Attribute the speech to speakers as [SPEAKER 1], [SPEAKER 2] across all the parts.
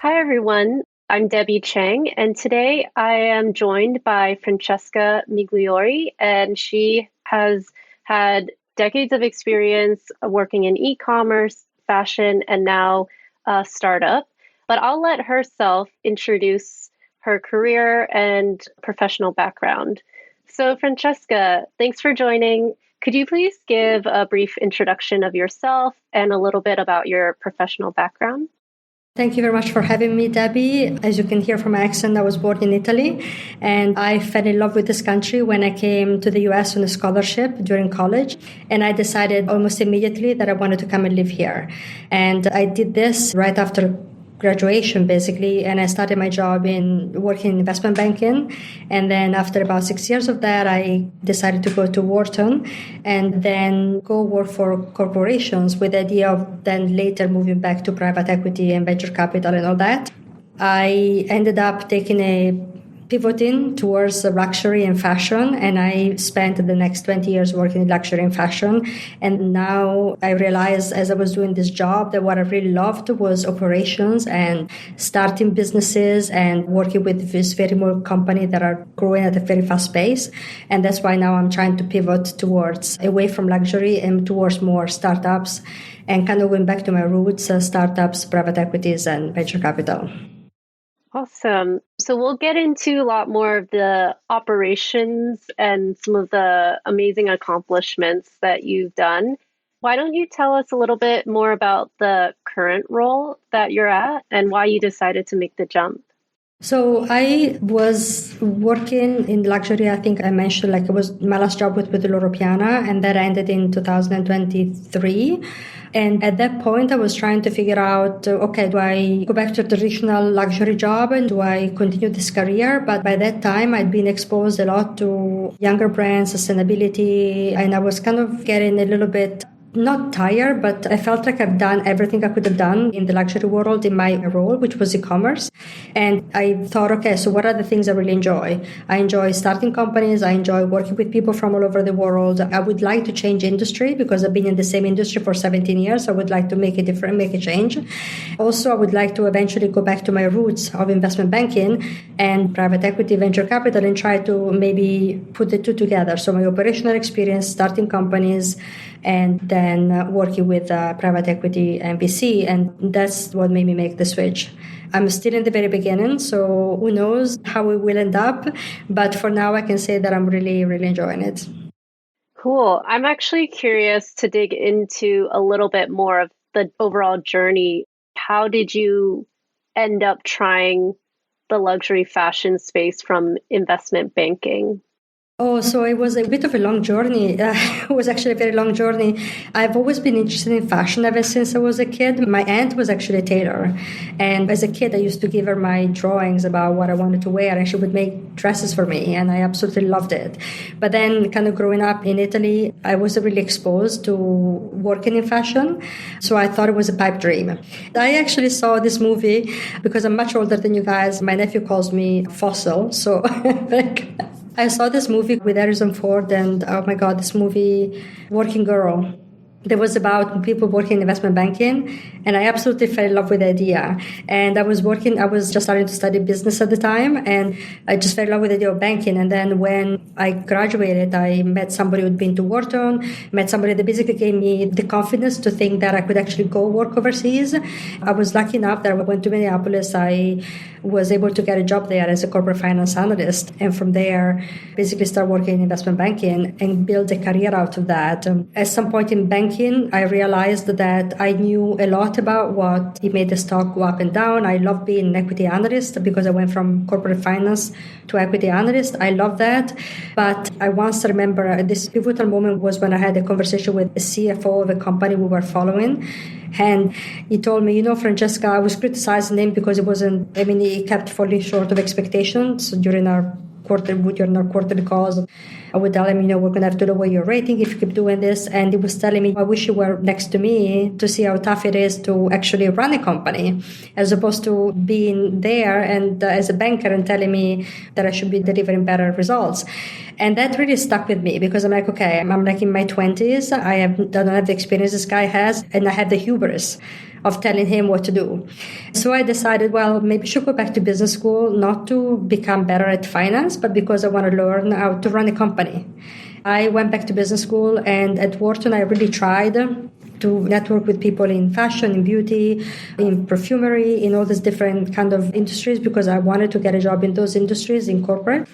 [SPEAKER 1] Hi, everyone. I'm Debbie Cheng, and today I am joined by Francesca Migliori, and she has had decades of experience working in e-commerce, fashion, and now a startup. But I'll let herself introduce her career and professional background. So, Francesca, thanks for joining. Could you please give a brief introduction of yourself and a little bit about your professional background?
[SPEAKER 2] Thank you very much for having me, Debbie. As you can hear from my accent, I was born in Italy, and I fell in love with this country when I came to the US on a scholarship during college. And I decided almost immediately that I wanted to come and live here. And I did this right after graduation, basically, and I started my job in working in investment banking. And then after about 6 years of that, I decided to go to Wharton and then go work for corporations with the idea of then later moving back to private equity and venture capital and all that. I ended up taking a pivoting towards luxury and fashion, and I spent the next 20 years working in luxury and fashion. And now I realized as I was doing this job that what I really loved was operations and starting businesses and working with this very more company that are growing at a very fast pace. And that's why now I'm trying to pivot towards away from luxury and towards more startups and kind of going back to my roots, startups, private equities, and venture capital.
[SPEAKER 1] Awesome. So we'll get into a lot more of the operations and some of the amazing accomplishments that you've done. Why don't you tell us a little bit more about the current role that you're at and why you decided to make the jump?
[SPEAKER 2] So I was working in luxury. I think I mentioned like it was my last job with Loro Piana, and that ended in 2023. And at that point, I was trying to figure out, okay, do I go back to a traditional luxury job and do I continue this career? But by that time, I'd been exposed a lot to younger brands, sustainability, and I was kind of getting a little bit not tired, but I felt like I've done everything I could have done in the luxury world in my role, which was e-commerce. And I thought, okay, so what are the things I really enjoy? I enjoy starting companies. I enjoy working with people from all over the world. I would like to change industry because I've been in the same industry for 17 years. I would like to make a change. Also, I would like to eventually go back to my roots of investment banking and private equity, venture capital, and try to maybe put the two together. So my operational experience, starting companies, and then working with private equity and VC. And that's what made me make the switch. I'm still in the very beginning, so who knows how it will end up. But for now, I can say that I'm really, really enjoying it.
[SPEAKER 1] Cool. I'm actually curious to dig into a little bit more of the overall journey. How did you end up trying the luxury fashion space from investment banking?
[SPEAKER 2] Oh, so it was a bit of a long journey. It was actually a very long journey. I've always been interested in fashion ever since I was a kid. My aunt was actually a tailor. And as a kid, I used to give her my drawings about what I wanted to wear, and she would make dresses for me, and I absolutely loved it. But then kind of growing up in Italy, I wasn't really exposed to working in fashion. So I thought it was a pipe dream. I actually saw this movie because I'm much older than you guys. My nephew calls me Fossil. So like, I saw this movie with Harrison Ford and, oh my God, this movie, Working Girl. That was about people working in investment banking, and I absolutely fell in love with the idea. And I was just starting to study business at the time, and I just fell in love with the idea of banking. And then when I graduated, I met somebody who'd been to Wharton, met somebody that basically gave me the confidence to think that I could actually go work overseas. I was lucky enough that I went to Minneapolis. I was able to get a job there as a corporate finance analyst, and from there basically start working in investment banking and build a career out of that. At some point in banking, I realized that I knew a lot about what made the stock go up and down. I love being an equity analyst because I went from corporate finance to equity analyst. I love that. But I once remember this pivotal moment was when I had a conversation with the CFO of a company we were following. And he told me, Francesca, I was criticizing him because he kept falling short of expectations during our quarterly calls. I would tell him, we're going to have to lower your rating if you keep doing this. And he was telling me, I wish you were next to me to see how tough it is to actually run a company, as opposed to being there and as a banker and telling me that I should be delivering better results. And that really stuck with me because I'm like, okay, I'm like in my 20s. I don't have the experience this guy has, and I have the hubris of telling him what to do. So I decided, well, maybe I should go back to business school, not to become better at finance, but because I want to learn how to run a company. I went back to business school, and at Wharton, I really tried to network with people in fashion, in beauty, in perfumery, in all these different kind of industries, because I wanted to get a job in those industries in corporate.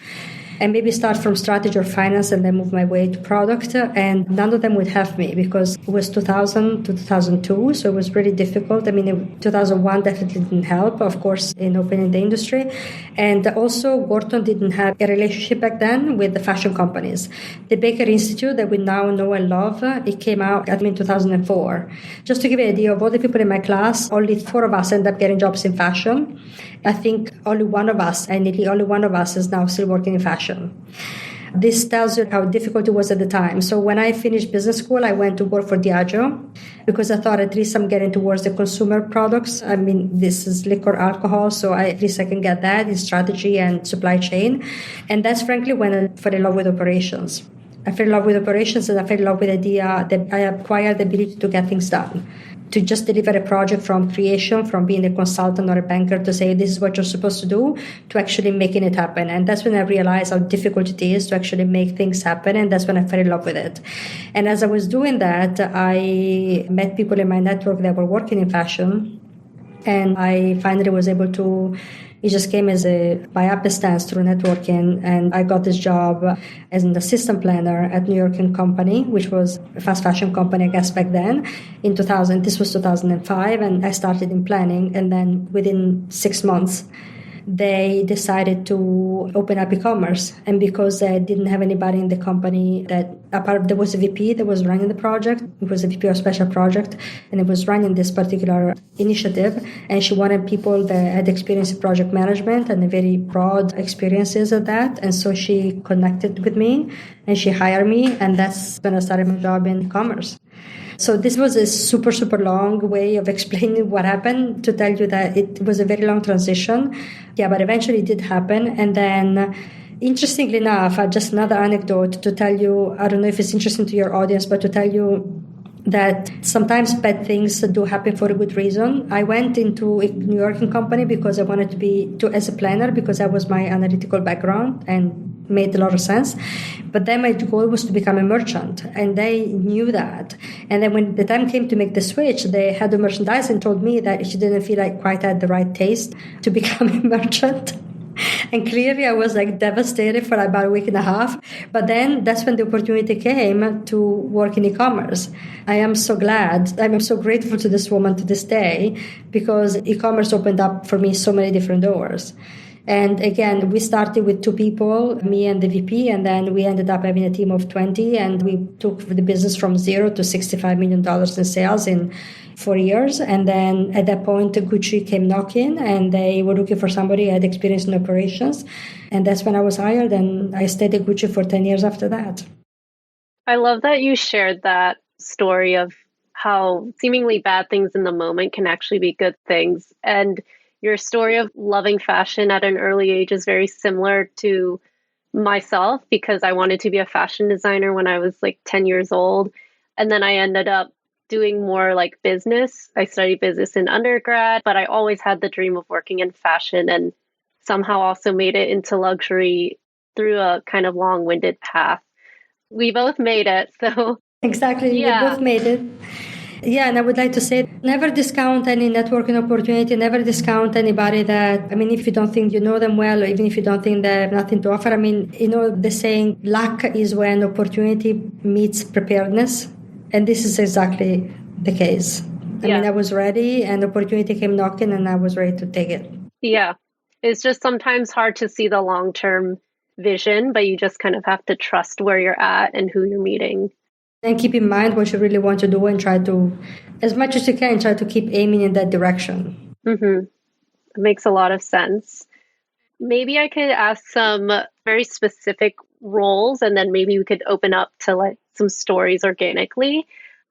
[SPEAKER 2] And maybe start from strategy or finance and then move my way to product. And none of them would have me because it was 2000 to 2002. So it was really difficult. I mean, 2001 definitely didn't help, of course, in opening the industry. And also, Wharton didn't have a relationship back then with the fashion companies. The Baker Institute that we now know and love, it came out in 2004. Just to give you an idea of all the people in my class, only 4 of us ended up getting jobs in fashion. I think only one of us, and nearly only one of us, is now still working in fashion. This tells you how difficult it was at the time. So when I finished business school, I went to work for Diageo because I thought at least I'm getting towards the consumer products. I mean, this is liquor, alcohol, so at least I can get that in strategy and supply chain. And that's frankly when I fell in love with operations. I fell in love with operations and I fell in love with the idea that I acquired the ability to get things done. To just deliver a project from creation, from being a consultant or a banker to say this is what you're supposed to do, to actually making it happen. And that's when I realized how difficult it is to actually make things happen. And that's when I fell in love with it. And as I was doing that, I met people in my network that were working in fashion. And I finally was able to, it just came as by happenstance through networking. And I got this job as an assistant planner at New York & Company, which was a fast fashion company, I guess, back then. In 2000, this was 2005, and I started in planning. And then within 6 months, they decided to open up e-commerce. And because they didn't have anybody in the company there was a VP that was running the project. It was a VP of special project, and it was running this particular initiative. And she wanted people that had experience in project management and very broad experiences at that. And so she connected with me and she hired me. And that's when I started my job in e-commerce. So this was a super, super long way of explaining what happened to tell you that it was a very long transition. Yeah, but eventually it did happen. And then, interestingly enough, just another anecdote to tell you, I don't know if it's interesting to your audience, but to tell you that sometimes bad things do happen for a good reason. I went into a New York company because I wanted to as a planner, because that was my analytical background and made a lot of sense. But then my goal was to become a merchant, and they knew that. And then when the time came to make the switch, they had the merchandise and told me that she didn't feel like quite had the right taste to become a merchant. And clearly I was devastated for about a week and a half. But then that's when the opportunity came to work in e-commerce. I am so glad. I'm so grateful to this woman to this day, because e-commerce opened up for me so many different doors. And again, we started with 2 people, me and the VP, and then we ended up having a team of 20, and we took the business from 0 to $65 million in sales in 4 years. And then at that point, Gucci came knocking, and they were looking for somebody who had experience in operations. And that's when I was hired, and I stayed at Gucci for 10 years after that.
[SPEAKER 1] I love that you shared that story of how seemingly bad things in the moment can actually be good things. And your story of loving fashion at an early age is very similar to myself, because I wanted to be a fashion designer when I was 10 years old. And then I ended up doing more business. I studied business in undergrad, but I always had the dream of working in fashion, and somehow also made it into luxury through a kind of long-winded path. We both made it. So
[SPEAKER 2] exactly,
[SPEAKER 1] yeah.
[SPEAKER 2] We both made it. Yeah, and I would like to say, never discount any networking opportunity, never discount anybody that, if you don't think you know them well, or even if you don't think they have nothing to offer. The saying, luck is when opportunity meets preparedness. And this is exactly the case. I was ready, and opportunity came knocking, and I was ready to take it.
[SPEAKER 1] Yeah. It's just sometimes hard to see the long-term vision, but you just kind of have to trust where you're at and who you're meeting.
[SPEAKER 2] And keep in mind what you really want to do, and try to, as much as you can, try to keep aiming in that direction.
[SPEAKER 1] Mm-hmm. It makes a lot of sense. Maybe I could ask some very specific roles, and then maybe we could open up to like some stories organically.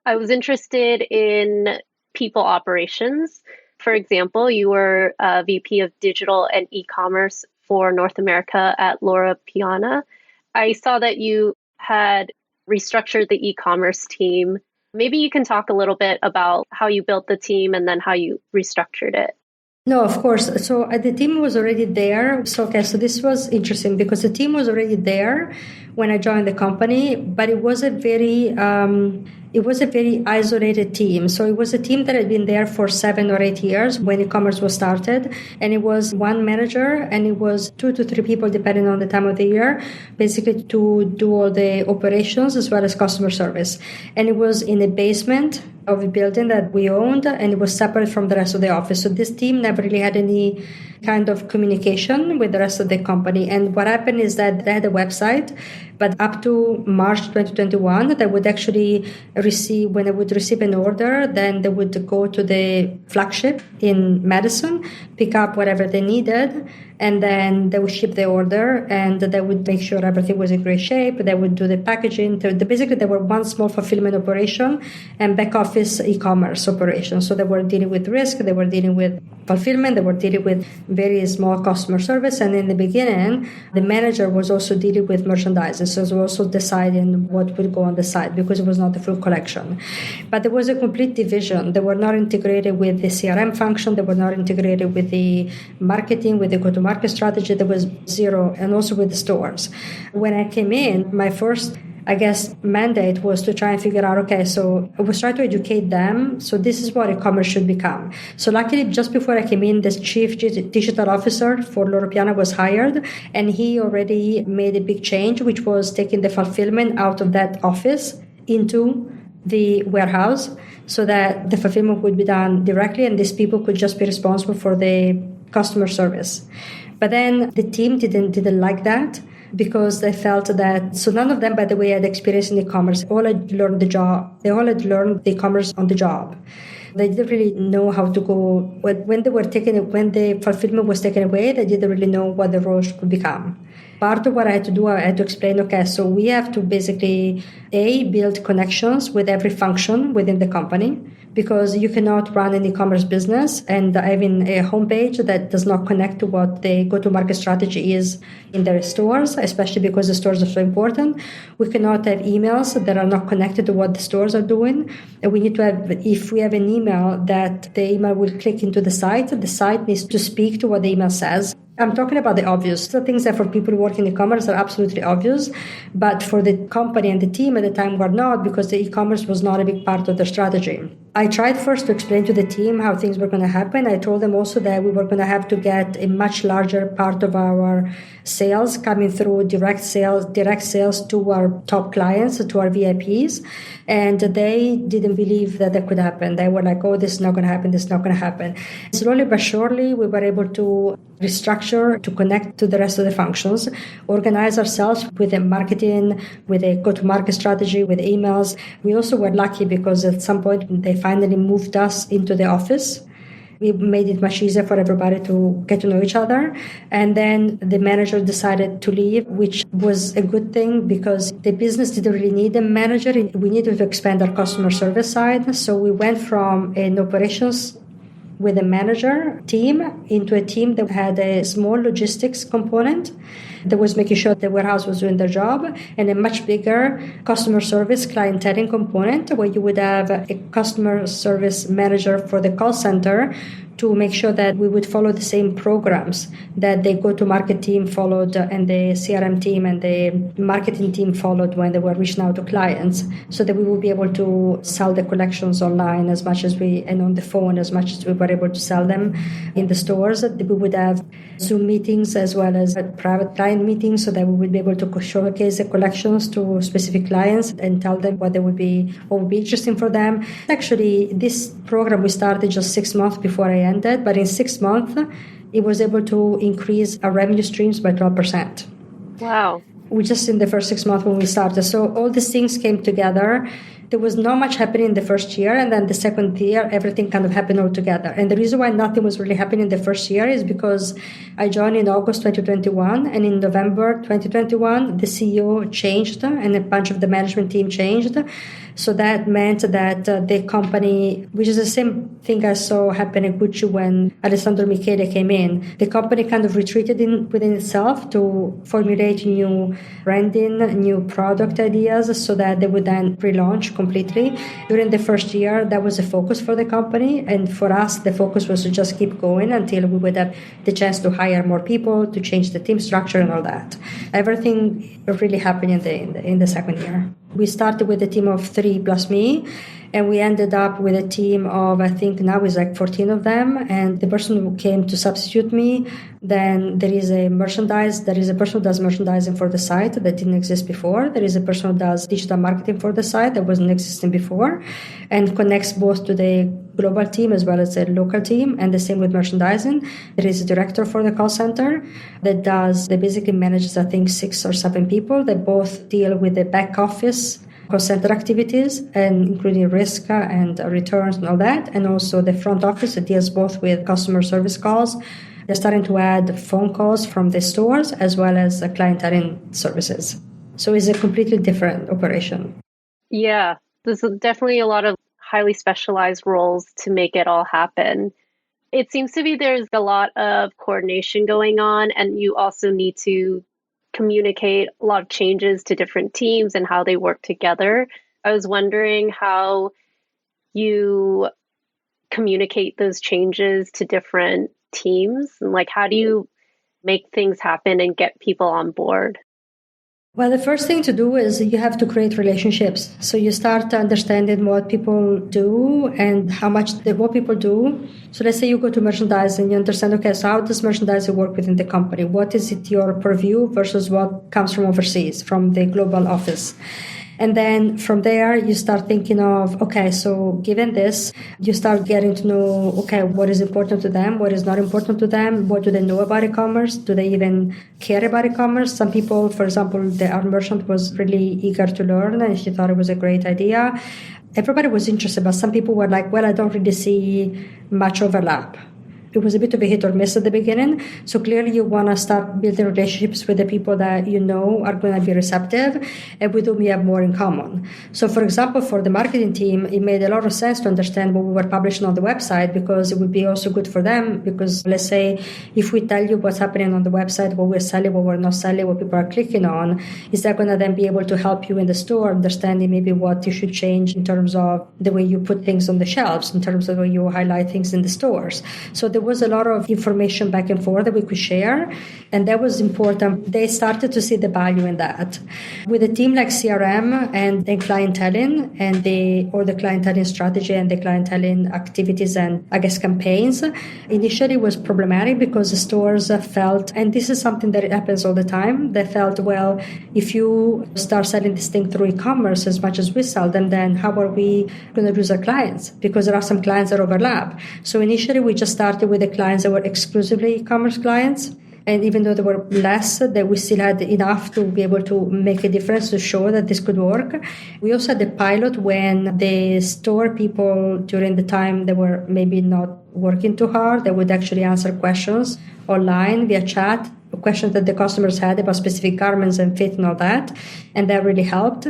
[SPEAKER 1] I was interested in people operations. For example, you were a VP of digital and e-commerce for North America at Loro Piana. I saw that you had restructured the e-commerce team. Maybe you can talk a little bit about how you built the team and then how you restructured it.
[SPEAKER 2] No, of course. So the team was already there. So this was interesting because the team was already there when I joined the company, but it was a very isolated team. So it was a team that had been there for 7 or 8 years when e-commerce was started. And it was one manager and it was 2 to 3 people, depending on the time of the year, basically to do all the operations as well as customer service. And it was in a basement of a building that we owned, and it was separate from the rest of the office. So this team never really had any kind of communication with the rest of the company. And what happened is that they had a website, but up to March 2021, they would actually receive, when they would receive an order, then they would go to the flagship in Madison, pick up whatever they needed, and then they would ship the order and they would make sure everything was in great shape. They would do the packaging. Basically, they were one small fulfillment operation and back office e-commerce operation. So they were dealing with risk, they were dealing with fulfillment, they were dealing with very small customer service. And in the beginning, the manager was also dealing with merchandising. So it was also deciding what would go on the site because it was not the full collection. But there was a complete division. They were not integrated with the CRM function. They were not integrated with the marketing, with the go-to-market strategy. There was zero, and also with the stores. When I came in, my first mandate was to try and figure out, so I was trying to educate them. So this is what e-commerce should become. So luckily, just before I came in, the chief digital officer for Loro Piana was hired, and he already made a big change, which was taking the fulfillment out of that office into the warehouse so that the fulfillment would be done directly and these people could just be responsible for the customer service. But then the team didn't like that, because they felt that, so none of them, by the way, had experience in e-commerce. All had learned the job. They all had learned the e-commerce on the job. They didn't really know how to go. When the fulfillment was taken away, they didn't really know what the roles could become. Part of what I had to do, I had to explain, so we have to basically, build connections with every function within the company, because you cannot run an e-commerce business and having a homepage that does not connect to what the go-to-market strategy is in their stores, especially because the stores are so important. We cannot have emails that are not connected to what the stores are doing. And we need to have, if we have an email that the email will click into the site needs to speak to what the email says. I'm talking about the obvious. The things that for people who work in e-commerce are absolutely obvious, but for the company and the team at the time were not, because the e-commerce was not a big part of their strategy. I tried first to explain to the team how things were going to happen. I told them also that we were going to have to get a much larger part of our sales coming through direct sales to our top clients, to our VIPs. And they didn't believe that could happen. They were like, this is not going to happen, this is not going to happen. Slowly but surely, we were able to restructure, to connect to the rest of the functions, organize ourselves with a marketing, with a go-to-market strategy, with emails. We also were lucky because at some point they finally moved us into the office. We made it much easier for everybody to get to know each other. And then the manager decided to leave, which was a good thing because the business didn't really need a manager. We needed to expand our customer service side. So we went from an operations with a manager team into a team that had a small logistics component that was making sure the warehouse was doing their job, and a much bigger customer service clienteling component where you would have a customer service manager for the call center to make sure that we would follow the same programs that the go-to-market team followed and the CRM team and the marketing team followed when they were reaching out to clients, so that we would be able to sell the collections online as much as and on the phone as much as we were able to sell them in the stores. We would have Zoom meetings as well as private client meetings so that we would be able to showcase the collections to specific clients and tell them what would be interesting for them. Actually, this program we started just 6 months before I ended, but in 6 months, it was able to increase our revenue streams by 12%.
[SPEAKER 1] Wow.
[SPEAKER 2] We just in the first 6 months when we started. So all these things came together there was not much happening in the first year, and then the second year, everything kind of happened all together. And the reason why nothing was really happening in the first year is because I joined in August 2021, and in November 2021, the CEO changed, and a bunch of the management team changed. So that meant that the company, which is the same thing I saw happen at Gucci when Alessandro Michele came in, the company kind of retreated within itself to formulate new branding, new product ideas so that they would then relaunch completely. During the first year, that was a focus for the company. And for us, the focus was to just keep going until we would have the chance to hire more people, to change the team structure and all that. Everything really happened in the second year. We started with a team of 3 plus me, and we ended up with a team of, I think now is like 14 of them. And the person who came to substitute me, then there is a person who does merchandising for the site that didn't exist before. There is a person who does digital marketing for the site that wasn't existing before, and connects both to the global team as well as the local team, and the same with merchandising. There is a director for the call center that basically manages, I think, 6 or 7 people that both deal with the back office call center activities, and including risk and returns and all that, and also the front office that deals both with customer service calls. They're starting to add phone calls from the stores as well as clienteling services. So it's a completely different operation.
[SPEAKER 1] Yeah, there's definitely a lot of highly specialized roles to make it all happen. It seems to be there's a lot of coordination going on, and you also need to communicate a lot of changes to different teams and how they work together. I was wondering how you communicate those changes to different teams, and like how do you make things happen and get people on board?
[SPEAKER 2] Well, the first thing to do is you have to create relationships. So you start understanding what people do and what people do. So let's say you go to merchandising, you understand, okay, so how does merchandising work within the company? What is it your purview versus what comes from overseas, from the global office? And then from there, you start thinking of, okay, so given this, you start getting to know, okay, what is important to them, what is not important to them, what do they know about e-commerce, do they even care about e-commerce? Some people, for example, our merchant was really eager to learn and she thought it was a great idea. Everybody was interested, but some people were like, well, I don't really see much overlap. It was a bit of a hit or miss at the beginning. So clearly you want to start building relationships with the people that you know are going to be receptive and with whom you have more in common. So for example, for the marketing team, it made a lot of sense to understand what we were publishing on the website, because it would be also good for them. Because let's say if we tell you what's happening on the website, what we're selling, what we're not selling, what people are clicking on, is that going to then be able to help you in the store, understanding maybe what you should change in terms of the way you put things on the shelves, in terms of the way you highlight things in the stores. So there was a lot of information back and forth that we could share, and that was important. They started to see the value in that. With a team like CRM and clienteling and the clienteling strategy and the clienteling activities and I guess campaigns, initially was problematic because the stores felt, and this is something that happens all the time, they felt, well, if you start selling this thing through e-commerce as much as we sell them, then how are we going to lose our clients? Because there are some clients that overlap. So initially we just started with the clients that were exclusively e-commerce clients. And even though there were less, that we still had enough to be able to make a difference to show that this could work. We also had the pilot when the store people, during the time they were maybe not working too hard, they would actually answer questions online via chat, questions that the customers had about specific garments and fit and all that. And that really helped.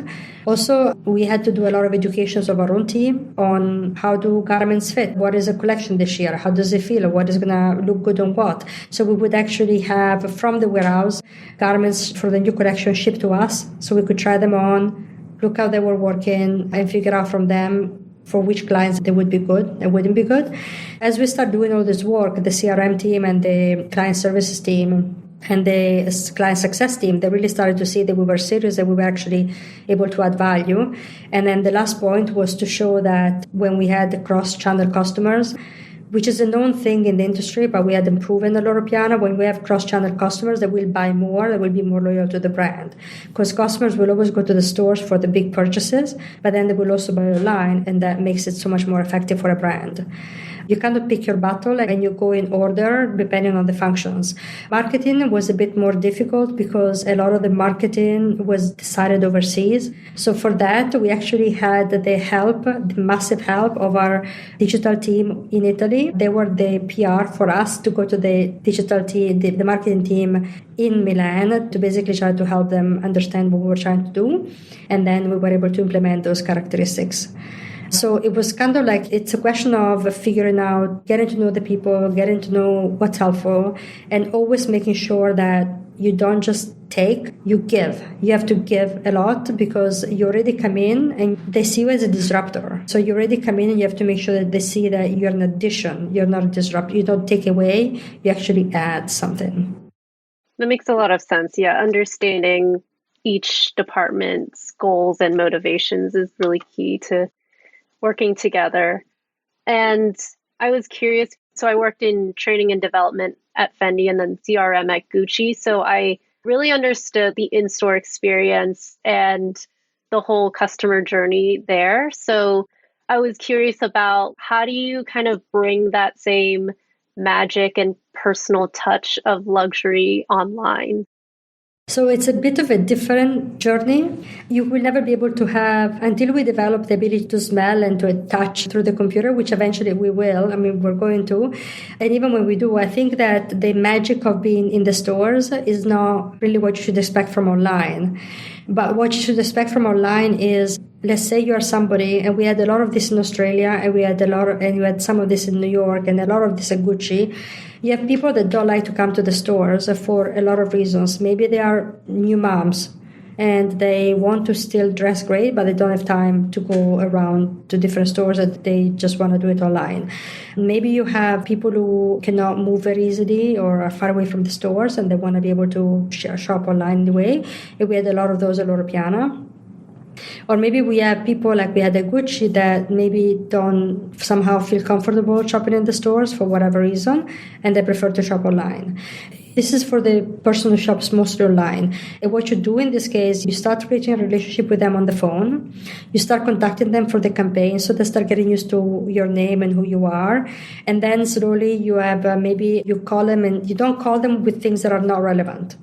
[SPEAKER 2] Also, we had to do a lot of educations of our own team on how do garments fit? What is a collection this year? How does it feel? What is going to look good on what? So we would actually have from the warehouse garments for the new collection shipped to us so we could try them on, look how they were working, and figure out from them for which clients they would be good and wouldn't be good. As we start doing all this work, the CRM team and the client services team and the client success team, they really started to see that we were serious, that we were actually able to add value. And then the last point was to show that when we had the cross-channel customers, which is a known thing in the industry, but we had proven at Loro Piana, when we have cross-channel customers, they will buy more, they will be more loyal to the brand. Because customers will always go to the stores for the big purchases, but then they will also buy online, and that makes it so much more effective for a brand. You kind of pick your battle and you go in order depending on the functions. Marketing was a bit more difficult because a lot of the marketing was decided overseas. So for that, we actually had the massive help of our digital team in Italy. They were the PR for us to go to the digital team, the marketing team in Milan to basically try to help them understand what we were trying to do. And then we were able to implement those characteristics. So it was kind of like, it's a question of figuring out, getting to know the people, getting to know what's helpful, and always making sure that you don't just take, you give. You have to give a lot because you already come in and they see you as a disruptor. So you already come in and you have to make sure that they see that you're an addition. You're not a disruptor. You don't take away, you actually add something.
[SPEAKER 1] That makes a lot of sense. Yeah, understanding each department's goals and motivations is really key to working together. And I was curious, so I worked in training and development at Fendi and then CRM at Gucci. So I really understood the in-store experience and the whole customer journey there. So I was curious about how do you kind of bring that same magic and personal touch of luxury online?
[SPEAKER 2] So it's a bit of a different journey. You will never be able to have, until we develop the ability to smell and to touch through the computer, which eventually we will. I mean, we're going to. And even when we do, I think that the magic of being in the stores is not really what you should expect from online. But what you should expect from online is, let's say you are somebody, and we had a lot of this in Australia, and we had some of this in New York, and a lot of this at Gucci. You have people that don't like to come to the stores for a lot of reasons. Maybe they are new moms and they want to still dress great, but they don't have time to go around to different stores and they just want to do it online. Maybe you have people who cannot move very easily or are far away from the stores and they want to be able to shop online anyway. And we had a lot of those at Loro Piana. Or maybe we have people like we had at Gucci that maybe don't somehow feel comfortable shopping in the stores for whatever reason, and they prefer to shop online. This is for the person who shops mostly online. And what you do in this case, you start creating a relationship with them on the phone. You start contacting them for the campaign, so they start getting used to your name and who you are. And then slowly you have maybe you call them, and you don't call them with things that are not relevant.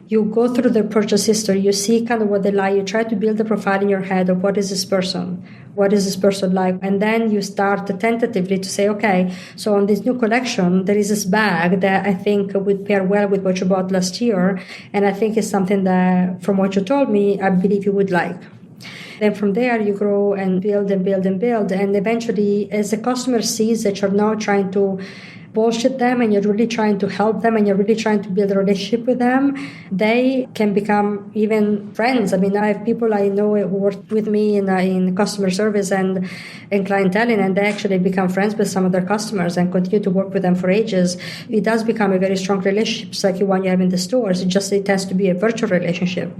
[SPEAKER 2] You go through their purchase history, you see kind of what they like, you try to build a profile in your head of what is this person like, and then you start tentatively to say, okay, so on this new collection, there is this bag that I think would pair well with what you bought last year, and I think it's something that, from what you told me, I believe you would like. Then from there, you grow and build and build and build, and eventually, as the customer sees that you're now trying to bullshit them and you're really trying to help them and you're really trying to build a relationship with them, they can become even friends. I mean, I have people I know who work with me in customer service and clienteling, and they actually become friends with some of their customers and continue to work with them for ages. It does become a very strong relationship, it's like the one you have in the stores. It tends to be a virtual relationship.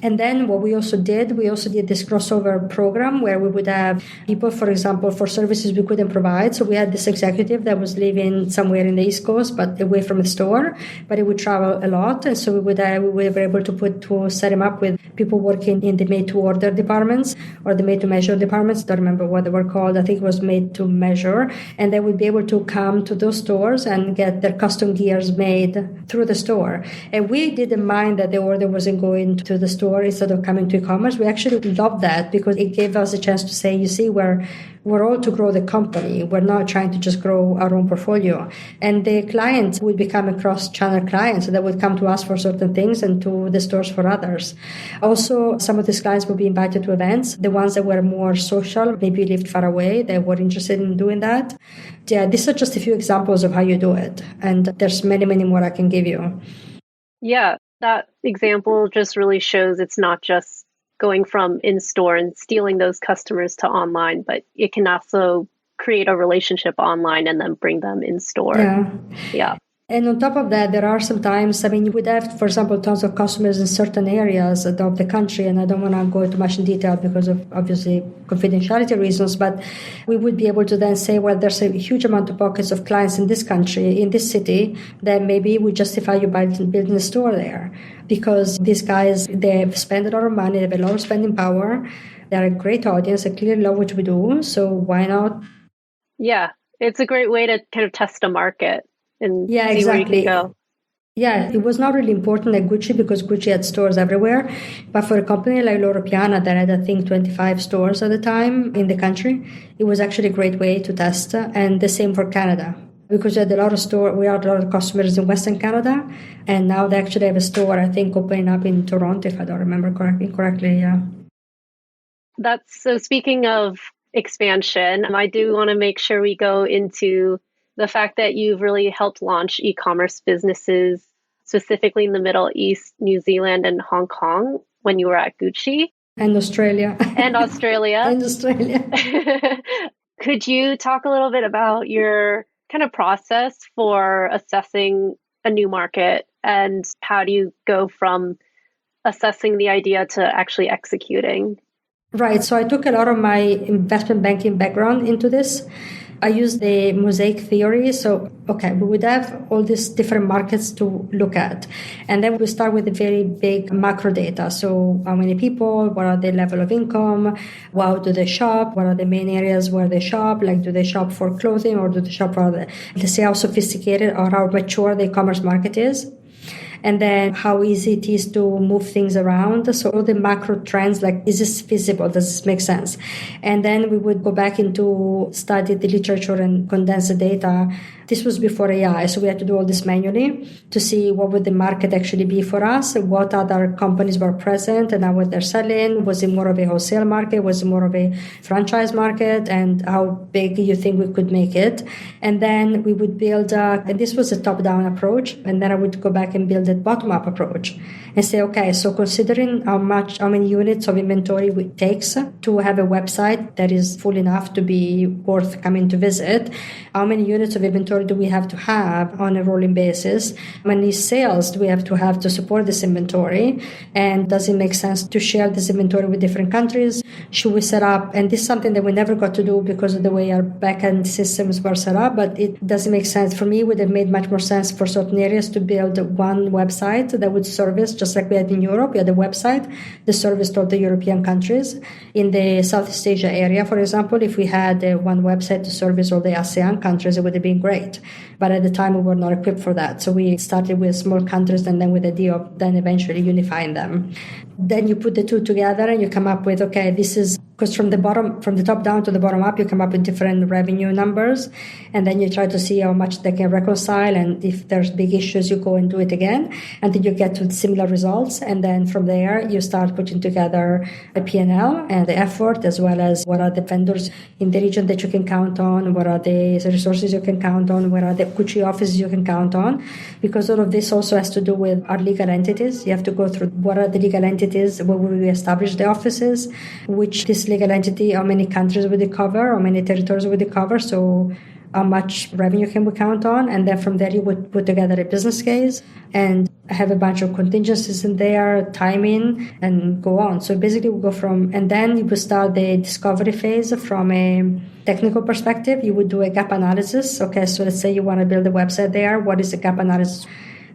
[SPEAKER 2] And then what we also did this crossover program where we would have people, for example, for services we couldn't provide. So we had this executive that was living somewhere in the East Coast, but away from the store, but he would travel a lot. And so we were able to set him up with people working in the made-to-order departments or the made-to-measure departments. I don't remember what they were called. I think it was made-to-measure. And they would be able to come to those stores and get their custom gears made through the store. And we didn't mind that the order wasn't going to the store instead of coming to e-commerce. We actually loved that because it gave us a chance to say, you see, we're all to grow the company. We're not trying to just grow our own portfolio. And the clients would become a cross-channel client, so they would come to us for certain things and to the stores for others. Also, some of these clients would be invited to events. The ones that were more social, maybe lived far away, they were interested in doing that. Yeah, these are just a few examples of how you do it. And there's many, many more I can give you.
[SPEAKER 1] Yeah, that example just really shows it's not just going from in-store and stealing those customers to online, but it can also create a relationship online and then bring them in-store. Yeah.
[SPEAKER 2] And on top of that, there are sometimes, you would have, for example, tons of customers in certain areas of the country, and I don't want to go too much in detail because of obviously confidentiality reasons, but we would be able to then say, well, there's a huge amount of pockets of clients in this country, in this city, that maybe would justify you building a store there. Because these guys, they spend a lot of money, they have a lot of spending power, they're a great audience, they clearly love what we do, so why not?
[SPEAKER 1] Yeah. It's a great way to kind of test a market and
[SPEAKER 2] Yeah,
[SPEAKER 1] see where you can
[SPEAKER 2] exactly.
[SPEAKER 1] go.
[SPEAKER 2] Yeah, it was not really important at Gucci because Gucci had stores everywhere. But for a company like Loro Piana that had, I think, 25 stores at the time in the country, it was actually a great way to test. And the same for Canada. Because we had a lot of customers in Western Canada. And now they actually have a store, I think, opening up in Toronto, if I don't remember correctly. Yeah.
[SPEAKER 1] So speaking of expansion, I do want to make sure we go into the fact that you've really helped launch e-commerce businesses, specifically in the Middle East, New Zealand, and Hong Kong when you were at Gucci.
[SPEAKER 2] And Australia.
[SPEAKER 1] And Australia.
[SPEAKER 2] And Australia.
[SPEAKER 1] Could you talk a little bit about your kind of process for assessing a new market, and how do you go from assessing the idea to actually executing?
[SPEAKER 2] Right. So I took a lot of my investment banking background into this. I used the mosaic theory. So, okay, we would have all these different markets to look at. And then we start with the very big macro data. So how many people, what are their level of income, how do they shop, what are the main areas where they shop, like do they shop for clothing or do they shop for, let's say, how sophisticated or how mature the e-commerce market is. And then how easy it is to move things around. So all the macro trends, like, is this feasible? Does this make sense? And then we would go back into study the literature and condense the data. This was before AI, so we had to do all this manually to see what would the market actually be for us, what other companies were present and how what they're selling. Was it more of a wholesale market? Was it more of a franchise market? And how big you think we could make it? And then we would build, and this was a top-down approach, and then I would go back and build a bottom-up approach and say, okay, so considering how many units of inventory it takes to have a website that is full enough to be worth coming to visit, how many units of inventory do we have to have on a rolling basis? How many sales do we have to support this inventory? And does it make sense to share this inventory with different countries? Should we set up, and this is something that we never got to do because of the way our back-end systems were set up, but it doesn't make sense. For me, it would have made much more sense for certain areas to build one website that would service, just like we had in Europe. We had a website that serviced all the European countries. In the Southeast Asia area, for example, if we had one website to service all the ASEAN countries, it would have been great. But at the time, we were not equipped for that. So we started with small countries and then with the idea of then eventually unifying them. Then you put the two together and you come up with, okay, this is, because from the top down to the bottom up, you come up with different revenue numbers. And then you try to see how much they can reconcile. And if there's big issues, you go and do it again until you get to similar results. And then from there, you start putting together a P&L and the effort, as well as what are the vendors in the region that you can count on, what are the resources you can count on, where are the Gucci offices you can count on. Because all of this also has to do with our legal entities. You have to go through what are the legal entities, where will we establish the offices, which this legal entity, how many countries would it cover, how many territories would it cover, so how much revenue can we count on. And then from there you would put together a business case and have a bunch of contingencies in there, timing, and go on. So basically we go from, and then you would start the discovery phase from a technical perspective. You would do a gap analysis. Okay, so let's say you want to build a website there. What is the gap analysis?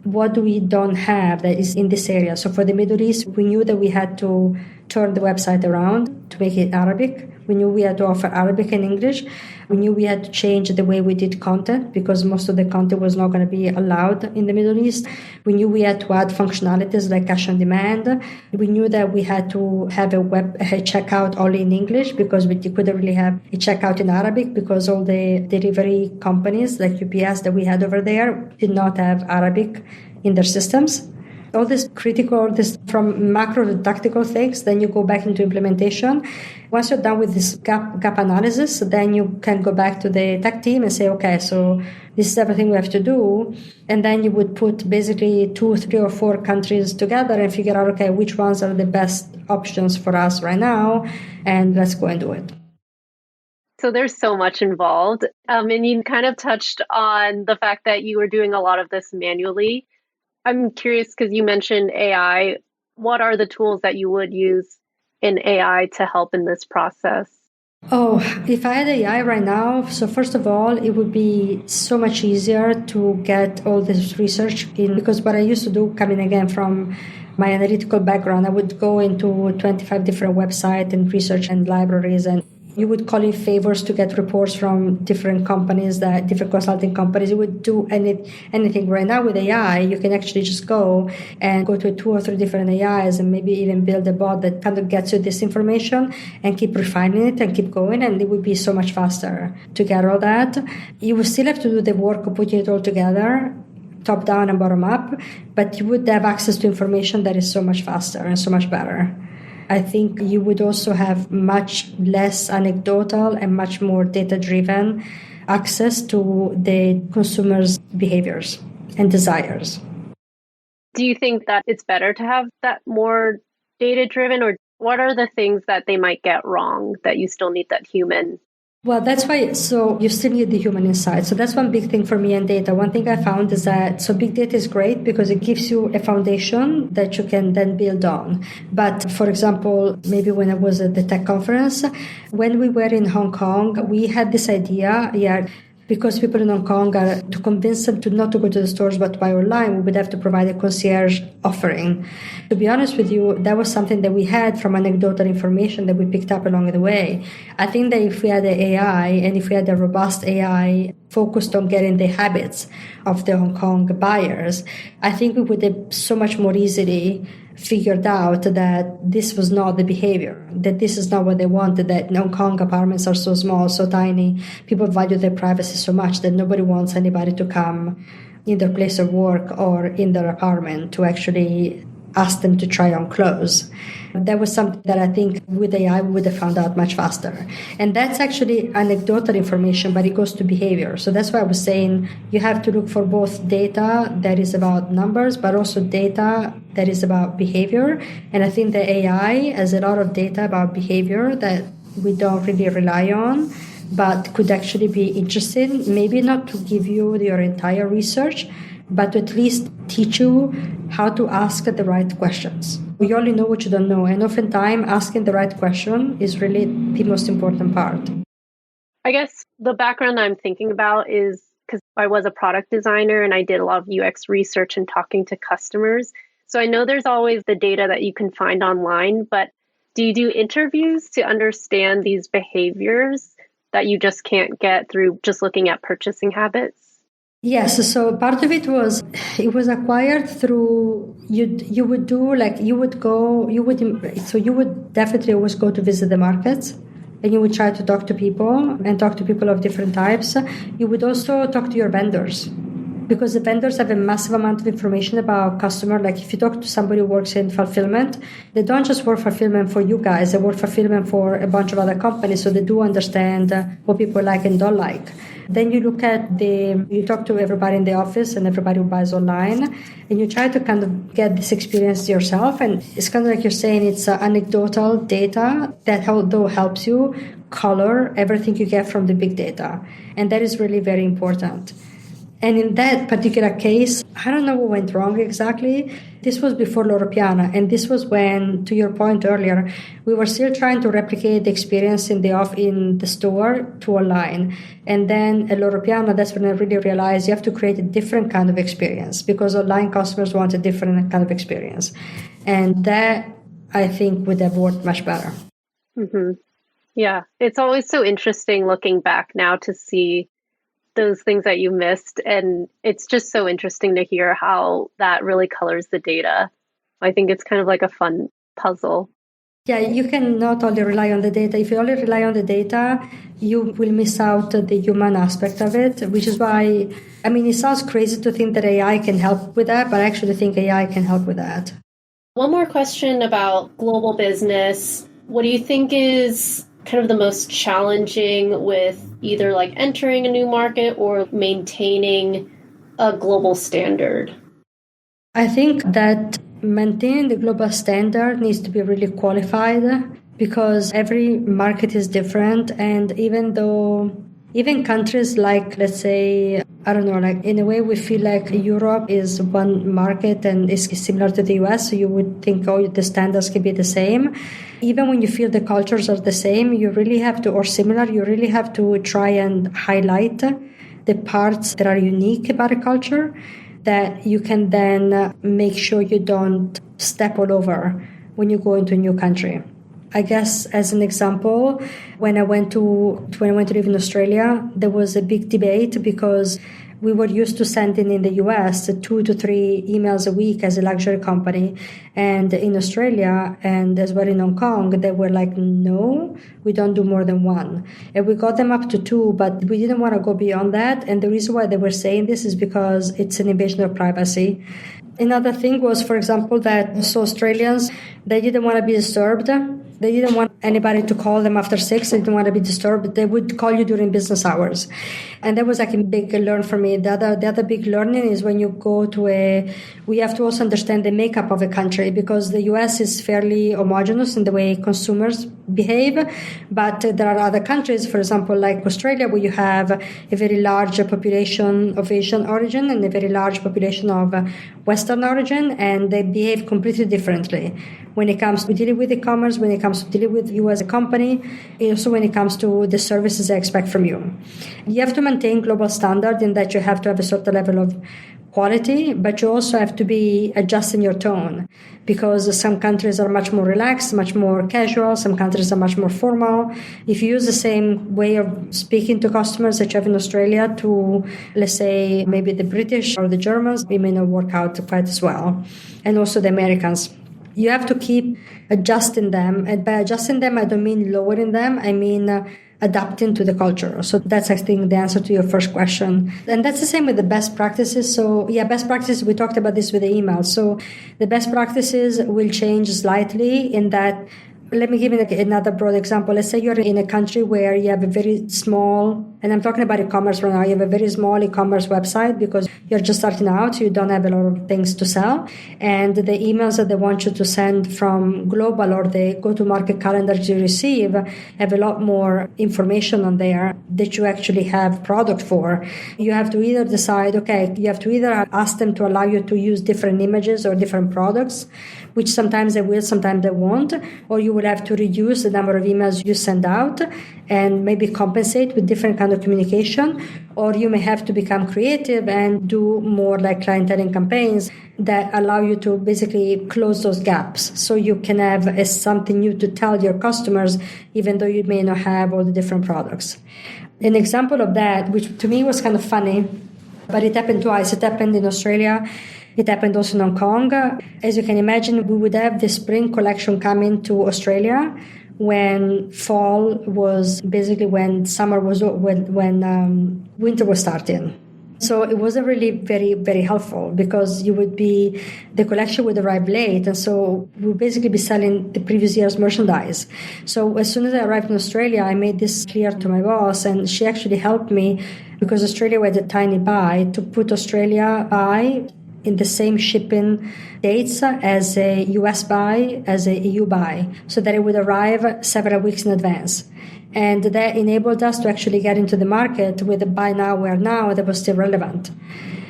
[SPEAKER 2] What do we don't have that is in this area? So for the Middle East, we knew that we had to turn the website around to make it Arabic. We knew we had to offer Arabic and English. We knew we had to change the way we did content because most of the content was not going to be allowed in the Middle East. We knew we had to add functionalities like cash on demand. We knew that we had to have a checkout only in English because we couldn't really have a checkout in Arabic because all the delivery companies like UPS that we had over there did not have Arabic in their systems. All this critical, this from macro to tactical things, then you go back into implementation. Once you're done with this gap analysis, then you can go back to the tech team and say, okay, so this is everything we have to do. And then you would put basically 2, 3, or 4 countries together and figure out, okay, which ones are the best options for us right now, and let's go and do it.
[SPEAKER 1] So there's so much involved. And you kind of touched on the fact that you were doing a lot of this manually. I'm curious because you mentioned AI. What are the tools that you would use in AI to help in this process?
[SPEAKER 2] Oh, if I had AI right now, so first of all, it would be so much easier to get all this research in, because what I used to do, coming again from my analytical background, I would go into 25 different websites and research and libraries, and You would call in favors to get reports from different companies, different consulting companies. You would do anything. Right now with AI, you can actually just go to 2 or 3 different AIs and maybe even build a bot that kind of gets you this information and keep refining it and keep going. And it would be so much faster to get all that. You would still have to do the work of putting it all together, top down and bottom up, but you would have access to information that is so much faster and so much better. I think you would also have much less anecdotal and much more data-driven access to the consumer's behaviors and desires.
[SPEAKER 1] Do you think that it's better to have that more data-driven, or what are the things that they might get wrong that you still need that human?
[SPEAKER 2] Well, that's why, so you still need the human insight. So that's one big thing for me in data. One thing I found is that, so big data is great because it gives you a foundation that you can then build on. But for example, maybe when I was at the tech conference, when we were in Hong Kong, we had this idea, because people in Hong Kong are, to convince them to not to go to the stores but to buy online, we would have to provide a concierge offering. To be honest with you, that was something that we had from anecdotal information that we picked up along the way. I think that if we had the AI and if we had a robust AI focused on getting the habits of the Hong Kong buyers, I think we would have so much more easily figured out that this was not the behavior, that this is not what they wanted, that in Hong Kong apartments are so small, so tiny, people value their privacy so much that nobody wants anybody to come in their place of work or in their apartment to actually ask them to try on clothes. That was something that I think with AI we would have found out much faster. And that's actually anecdotal information, but it goes to behavior. So that's why I was saying you have to look for both data that is about numbers, but also data that is about behavior. And I think the AI has a lot of data about behavior that we don't really rely on, but could actually be interesting, maybe not to give you your entire research, but to at least teach you how to ask the right questions. We only know what you don't know, and oftentimes asking the right question is really the most important part.
[SPEAKER 1] I guess the background I'm thinking about is because I was a product designer and I did a lot of UX research and talking to customers. So I know there's always the data that you can find online, but do you do interviews to understand these behaviors that you just can't get through just looking at purchasing habits?
[SPEAKER 2] Yes, so part of it was acquired through you would definitely always go to visit the markets, and you would try to talk to people and talk to people of different types. You would also talk to your vendors, because the vendors have a massive amount of information about customer. Like if you talk to somebody who works in fulfillment, they don't just work fulfillment for you guys, they work fulfillment for a bunch of other companies, so they do understand what people like and don't like. Then you you talk to everybody in the office and everybody who buys online, and you try to kind of get this experience yourself. And it's kind of like you're saying, it's anecdotal data that although helps you color everything you get from the big data. And that is really very important. And in that particular case, I don't know what went wrong exactly. This was before Loro Piana, and this was when, to your point earlier, we were still trying to replicate the experience in the store to online. And then at Loro Piana, that's when I really realized you have to create a different kind of experience, because online customers want a different kind of experience. And that, I think, would have worked much better.
[SPEAKER 1] Mm-hmm. Yeah, it's always so interesting looking back now to see those things that you missed. And it's just so interesting to hear how that really colors the data. I think it's kind of like a fun puzzle.
[SPEAKER 2] Yeah, you can not only rely on the data. If you only rely on the data, you will miss out the human aspect of it, which is why, it sounds crazy to think that AI can help with that, but I actually think AI can help with that.
[SPEAKER 1] One more question about global business. What do you think is kind of the most challenging with either like entering a new market or maintaining a global standard?
[SPEAKER 2] I think that maintaining the global standard needs to be really qualified, because every market is different. And even countries like, let's say, I don't know, like in a way we feel like Europe is one market and is similar to the US, so you would think, oh, the standards can be the same. Even when you feel the cultures are the same, you really have to, or similar, you really have to try and highlight the parts that are unique about a culture that you can then make sure you don't step all over when you go into a new country. I guess as an example, when I went to live in Australia, there was a big debate because we were used to sending in the US 2 to 3 emails a week as a luxury company. And in Australia and as well in Hong Kong, they were like, no, we don't do more than 1. And we got them up to 2, but we didn't want to go beyond that. And the reason why they were saying this is because it's an invasion of privacy. Another thing was, for example, that so Australians, they didn't want to be disturbed. They didn't want anybody to call them after 6. They didn't want to be disturbed. They would call you during business hours. And that was like a big learn for me. The other big learning is when you go to we have to also understand the makeup of a country, because the US is fairly homogenous in the way consumers behave. But there are other countries, for example, like Australia, where you have a very large population of Asian origin and a very large population of Western origin, and they behave completely differently when it comes to dealing with e-commerce, when it comes to dealing with you as a company, and also when it comes to the services they expect from you. You have to maintain global standard in that you have to have a certain level of quality, but you also have to be adjusting your tone, because some countries are much more relaxed, much more casual, some countries are much more formal. If you use the same way of speaking to customers that you have in Australia to, let's say, maybe the British or the Germans, it may not work out quite as well. And also the Americans. You have to keep adjusting them. And by adjusting them, I don't mean lowering them. I mean adapting to the culture. So that's, I think, the answer to your first question. And that's the same with the best practices. So yeah, best practices, we talked about this with the email. So the best practices will change slightly in that. Let me give you another broad example. Let's say you're in a country where you have a very small, and I'm talking about e-commerce right now, you have a very small e-commerce website because you're just starting out, so you don't have a lot of things to sell. And the emails that they want you to send from global or the go-to-market calendars you receive have a lot more information on there that you actually have product for. You have to either decide, okay, you have to either ask them to allow you to use different images or different products, which sometimes they will, sometimes they won't, or you will have to reduce the number of emails you send out and maybe compensate with different kind of communication, or you may have to become creative and do more like clienteling campaigns that allow you to basically close those gaps so you can have something new to tell your customers, even though you may not have all the different products. An example of that, which to me was kind of funny, but it happened twice. It happened in Australia. It happened also in Hong Kong. As you can imagine, we would have the spring collection coming to Australia when fall was basically when summer was, when winter was starting. So it wasn't really very, very helpful because the collection would arrive late. And so we would basically be selling the previous year's merchandise. So as soon as I arrived in Australia, I made this clear to my boss, and she actually helped me because Australia had a tiny buy to put Australia buy in the same shipping dates as a US buy, as a EU buy, so that it would arrive several weeks in advance. And that enabled us to actually get into the market with a buy now, wear now that was still relevant.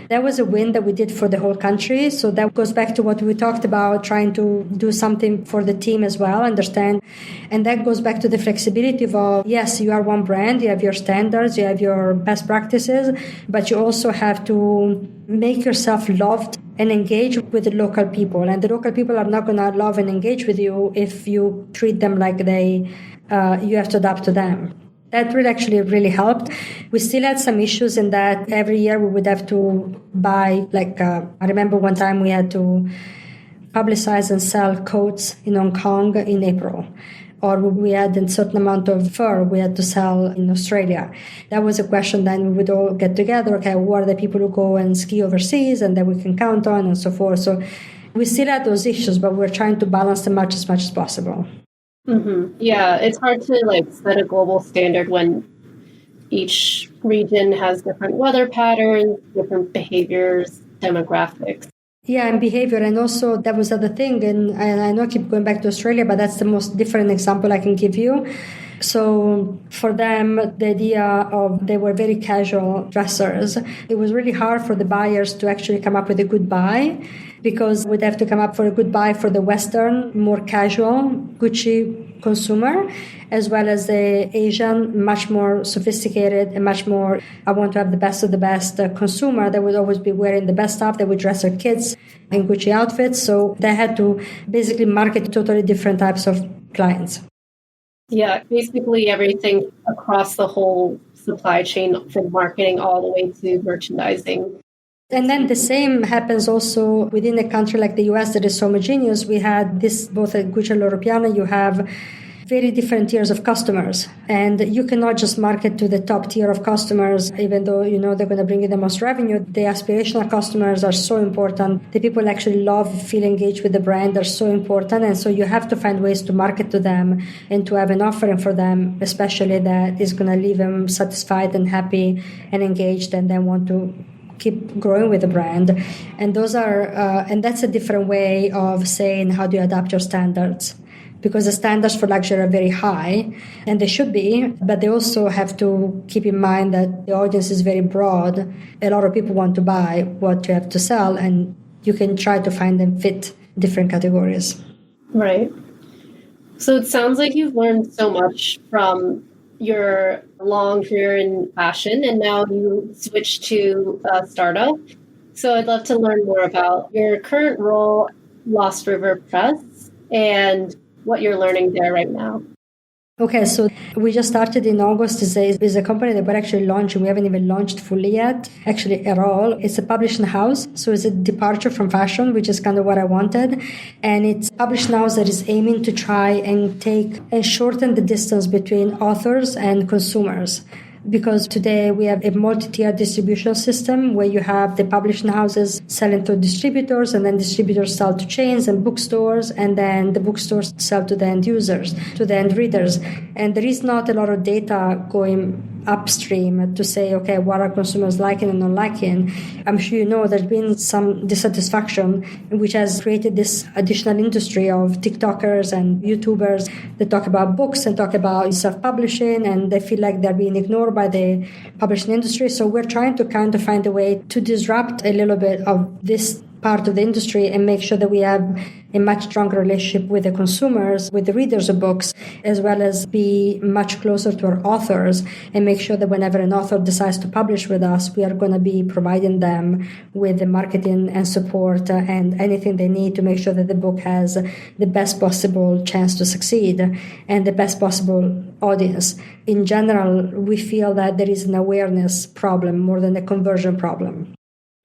[SPEAKER 2] That was a win that we did for the whole country. So that goes back to what we talked about, trying to do something for the team as well, understand. And that goes back to the flexibility of, yes, you are one brand, you have your standards, you have your best practices, but you also have to make yourself loved and engage with the local people. And the local people are not going to love and engage with you if you treat them like you have to adapt to them. That really helped. We still had some issues in that every year we would have to buy, I remember one time we had to publicize and sell coats in Hong Kong in April. Or we had a certain amount of fur we had to sell in Australia. That was a question then we would all get together. Okay, who are the people who go and ski overseas and that we can count on and so forth. So we still had those issues, but we're trying to balance them as much as possible.
[SPEAKER 1] Mm-hmm. Yeah, it's hard to set a global standard when each region has different weather patterns, different behaviors, demographics.
[SPEAKER 2] Yeah, and behavior. And also that was the other thing. And I know I keep going back to Australia, but that's the most different example I can give you. So for them, the idea of they were very casual dressers. It was really hard for the buyers to actually come up with a good buy because we'd have to come up for a good buy for the Western, more casual Gucci consumer, as well as the Asian, much more sophisticated and much more, I want to have the best of the best consumer that would always be wearing the best stuff. They would dress their kids in Gucci outfits. So they had to basically market totally different types of clients.
[SPEAKER 1] Yeah, basically everything across the whole supply chain from marketing all the way to merchandising.
[SPEAKER 2] And then the same happens also within a country like the US that is so homogeneous. We had this both at Gucci and Loro Piana, you have very different tiers of customers. And you cannot just market to the top tier of customers, even though you know they're going to bring you the most revenue. The aspirational customers are so important. The people actually love, feel engaged with the brand are so important. And so you have to find ways to market to them and to have an offering for them, especially that is going to leave them satisfied and happy and engaged and then want to keep growing with the brand. And those are and that's a different way of saying how do you adapt your standards, because the standards for luxury are very high and they should be, but they also have to keep in mind that the audience is very broad. A lot of people want to buy what you have to sell, and you can try to find them fit different categories.
[SPEAKER 1] Right. So it sounds like you've learned so much from your long career in fashion, and now you switched to a startup. So I'd love to learn more about your current role, Lost River Press, and what you're learning there right now.
[SPEAKER 2] Okay, so we just started in August. It's a company that we're actually launching. We haven't even launched fully yet, actually at all. It's a publishing house, so it's a departure from fashion, which is kind of what I wanted. And it's a publishing house that is aiming to try and take and shorten the distance between authors and consumers. Because today we have a multi-tier distribution system where you have the publishing houses selling to distributors, and then distributors sell to chains and bookstores, and then the bookstores sell to the end users, to the end readers. And there is not a lot of data going upstream to say, okay, what are consumers liking and not liking? I'm sure you know there's been some dissatisfaction, which has created this additional industry of TikTokers and YouTubers that talk about books and talk about self-publishing, and they feel like they're being ignored by the publishing industry. So we're trying to kind of find a way to disrupt a little bit of this part of the industry and make sure that we have a much stronger relationship with the consumers, with the readers of books, as well as be much closer to our authors and make sure that whenever an author decides to publish with us, we are going to be providing them with the marketing and support and anything they need to make sure that the book has the best possible chance to succeed and the best possible audience. In general, we feel that there is an awareness problem more than a conversion problem.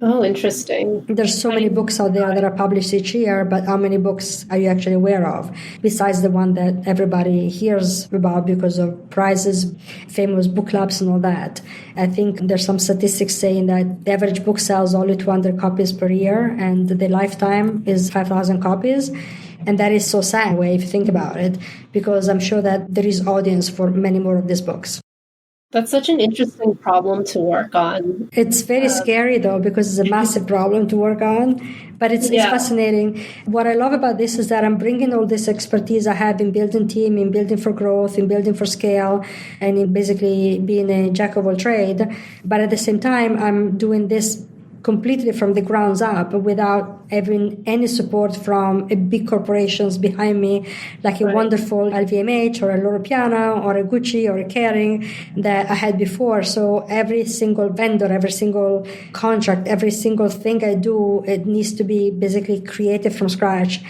[SPEAKER 1] Oh, interesting.
[SPEAKER 2] There's so many books out there that are published each year, but how many books are you actually aware of? Besides the one that everybody hears about because of prizes, famous book clubs and all that. I think there's some statistics saying that the average book sells only 200 copies per year and the lifetime is 5,000 copies. And that is so sad way if you think about it, because I'm sure that there is audience for many more of these books.
[SPEAKER 1] That's such an interesting problem to work on.
[SPEAKER 2] It's very scary, though, because it's a massive problem to work on. But it's fascinating. What I love about this is that I'm bringing all this expertise I have in building team, in building for growth, in building for scale, and in basically being a jack of all trade. But at the same time, I'm doing this completely from the grounds up without having any support from a big corporations behind me, like a wonderful LVMH or a Loro Piana or a Gucci or a Kering that I had before. So every single vendor, every single contract, every single thing I do, it needs to be basically created from scratch.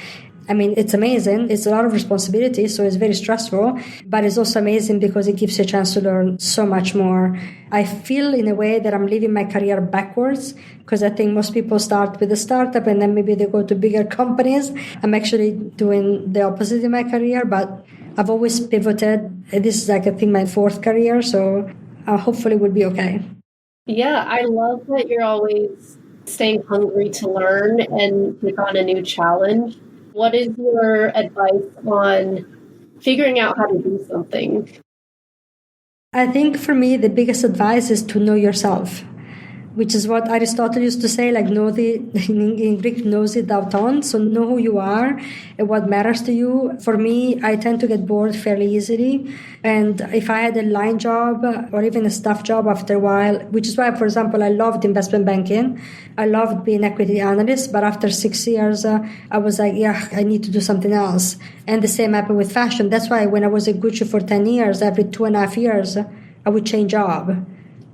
[SPEAKER 2] I mean, it's amazing. It's a lot of responsibility, so it's very stressful, but it's also amazing because it gives you a chance to learn so much more. I feel in a way that I'm living my career backwards because I think most people start with a startup and then maybe they go to bigger companies. I'm actually doing the opposite in my career, but I've always pivoted. This is like, I think, my fourth career, so hopefully we'll be okay.
[SPEAKER 1] Yeah, I love that you're always staying hungry to learn and take on a new challenge. What is your advice on figuring out how to do something?
[SPEAKER 2] I think for me, the biggest advice is to know yourself, which is what Aristotle used to say, like in Greek, gnose dauton, so know who you are and what matters to you. For me, I tend to get bored fairly easily. And if I had a line job or even a staff job after a while, which is why, for example, I loved investment banking. I loved being equity analyst, but after 6 years, I was like, yeah, I need to do something else. And the same happened with fashion. That's why when I was at Gucci for 10 years, every 2.5 years, I would change job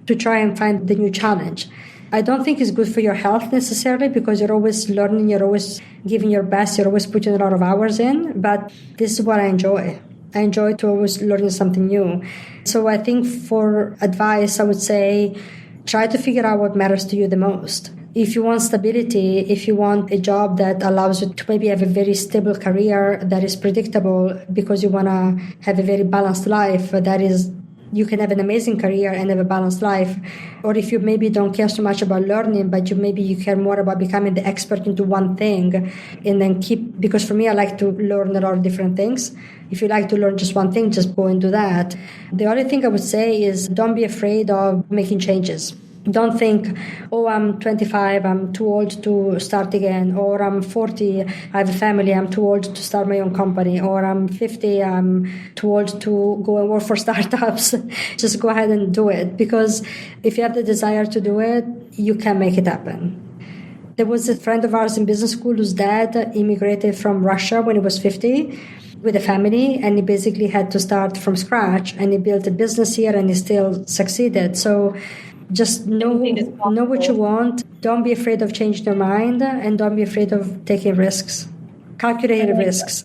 [SPEAKER 2] to try and find the new challenge. I don't think it's good for your health necessarily because you're always learning, you're always giving your best, you're always putting a lot of hours in, but this is what I enjoy. I enjoy to always learning something new. So I think for advice, I would say try to figure out what matters to you the most. If you want stability, if you want a job that allows you to maybe have a very stable career that is predictable because you want to have a very balanced life, you can have an amazing career and have a balanced life. Or if you maybe don't care so much about learning, but you care more about becoming the expert into one thing and then because for me, I like to learn a lot of different things. If you like to learn just one thing, just go and do that. The other thing I would say is don't be afraid of making changes. Don't think, oh, I'm 25, I'm too old to start again, or I'm 40, I have a family, I'm too old to start my own company, or I'm 50, I'm too old to go and work for startups. Just go ahead and do it, because if you have the desire to do it, you can make it happen. There was a friend of ours in business school whose dad immigrated from Russia when he was 50 with a family, and he basically had to start from scratch, and he built a business here and he still succeeded. So just know what you want. Don't be afraid of changing your mind, and don't be afraid of taking risks. Calculated risks.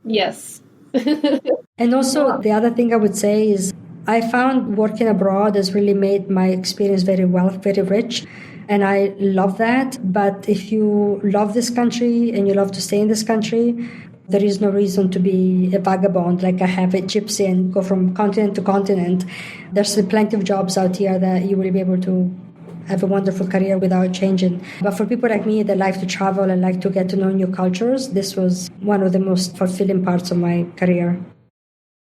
[SPEAKER 1] Yes.
[SPEAKER 2] And also the other thing I would say is I found working abroad has really made my experience very rich. And I love that. But if you love this country and you love to stay in this country, there is no reason to be a vagabond, like I have a gypsy and go from continent to continent. There's plenty of jobs out here that you will be able to have a wonderful career without changing. But for people like me that like to travel and like to get to know new cultures, this was one of the most fulfilling parts of my career.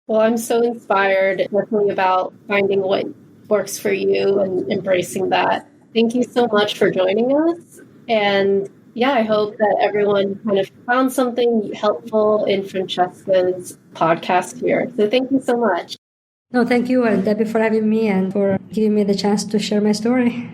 [SPEAKER 1] Well, I'm so inspired, definitely about finding what works for you and embracing that. Thank you so much for joining us. And yeah, I hope that everyone kind of found something helpful in Francesca's podcast here. So thank you so much.
[SPEAKER 2] No, thank you, Debbie, for having me and for giving me the chance to share my story.